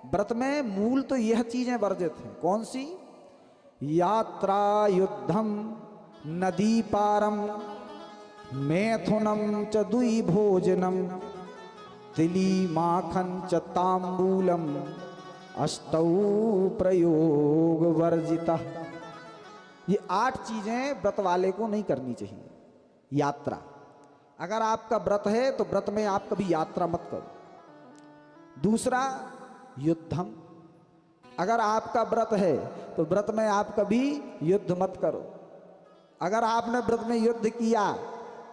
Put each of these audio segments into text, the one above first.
व्रत में मूल तो यह चीजें वर्जित हैं। कौन सी? यात्रा, युद्धम, नदी पारम, मैथुनम च दुई भोजनम, तिली माखन च तांबूलम, अष्टौ प्रयोग वर्जिता। ये 8 चीजें व्रत वाले को नहीं करनी चाहिए। यात्रा, अगर आपका व्रत है तो व्रत में आप कभी यात्रा मत करो। दूसरा, युद्धम, अगर आपका व्रत है तो व्रत में आप कभी युद्ध मत करो। अगर आपने व्रत में युद्ध किया,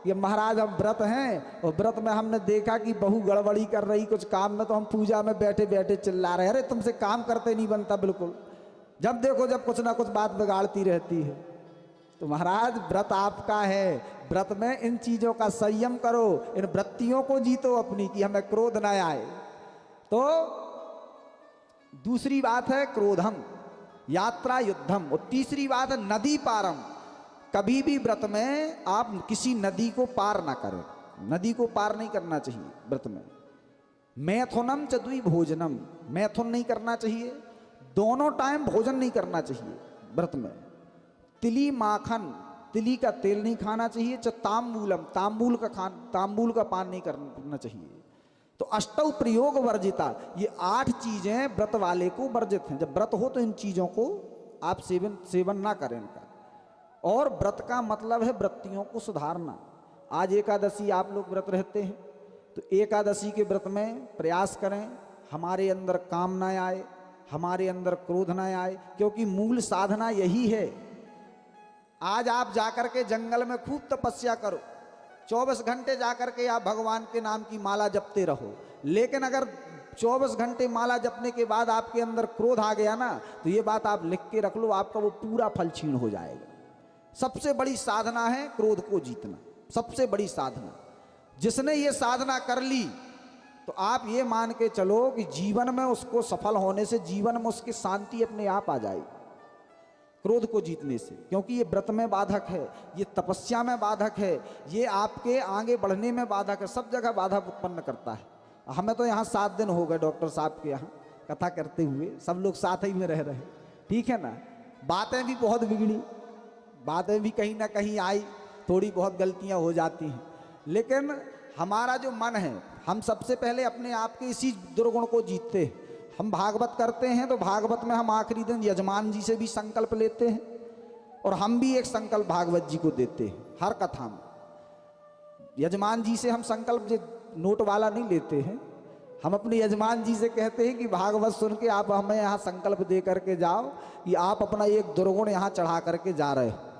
ये महाराज हम व्रत हैं और व्रत में हमने देखा कि बहू गड़बड़ी कर रही कुछ काम में, तो हम पूजा में बैठे बैठे चिल्ला रहे, अरे तुमसे काम करते नहीं बनता बिल्कुल, जब देखो जब कुछ ना कुछ बात बिगाड़ती रहती है। तो महाराज व्रत आपका है, व्रत में इन चीजों का संयम करो, इन वृत्तियों को जीतो अपनी, कि हमें क्रोध न आए। तो दूसरी बात है क्रोधम, यात्रा, युद्धम। और तीसरी बात है नदी पारम, कभी भी व्रत में आप किसी नदी को पार ना करें, नदी को पार नहीं करना चाहिए व्रत में। मैथुनम च द्वि भोजनम, मैथुन नहीं करना चाहिए, दोनों टाइम भोजन नहीं करना चाहिए व्रत में। तिली माखन, तिली का तेल नहीं खाना चाहिए। च तांबूलम, तांबूल का पान नहीं करना चाहिए। तो अष्टौ प्रयोग वर्जिता, ये 8 चीजें व्रत वाले को वर्जित हैं। जब व्रत हो तो इन चीजों को आप सेवन ना करें इनका। और व्रत का मतलब है वृत्तियों को सुधारना। आज एकादशी आप लोग व्रत रहते हैं, तो एकादशी के व्रत में प्रयास करें हमारे अंदर काम ना आए, हमारे अंदर क्रोध ना आए, क्योंकि मूल साधना यही है। आज आप जाकर के जंगल में खूब तपस्या करो, 24 घंटे जाकर के आप भगवान के नाम की माला जपते रहो, लेकिन अगर 24 घंटे माला जपने के बाद आपके अंदर क्रोध आ गया ना, तो ये बात आप लिख के रख लो, आपका वो पूरा फल छीन हो जाएगा। सबसे बड़ी साधना है क्रोध को जीतना, सबसे बड़ी साधना। जिसने ये साधना कर ली तो आप ये मान के चलो कि जीवन में उसको सफल होने से, जीवन में उसकी शांति अपने आप आ जाएगी क्रोध को जीतने से। क्योंकि ये व्रत में बाधक है, ये तपस्या में बाधक है, ये आपके आगे बढ़ने में बाधक है, सब जगह बाधा उत्पन्न करता है। हमें तो यहाँ 7 दिन हो गए डॉक्टर साहब के यहाँ कथा करते हुए, सब लोग साथ ही में रह रहे, ठीक है ना। बातें भी बहुत बिगड़ी, बातें भी कहीं ना कहीं आई, थोड़ी बहुत गलतियाँ हो जाती हैं, लेकिन हमारा जो मन है, हम सबसे पहले अपने आप के इसी दुर्गुण को जीतते हैं। हम भागवत करते हैं तो भागवत में हम आखिरी दिन यजमान जी से भी संकल्प लेते हैं, और हम भी एक संकल्प भागवत जी को देते हैं हर कथा में। यजमान जी से हम संकल्प नोट वाला नहीं लेते हैं, हम अपने यजमान जी से कहते हैं कि भागवत सुन के आप हमें यहाँ संकल्प दे करके जाओ कि आप अपना एक दुर्गुण यहाँ चढ़ा करके जा रहे हो।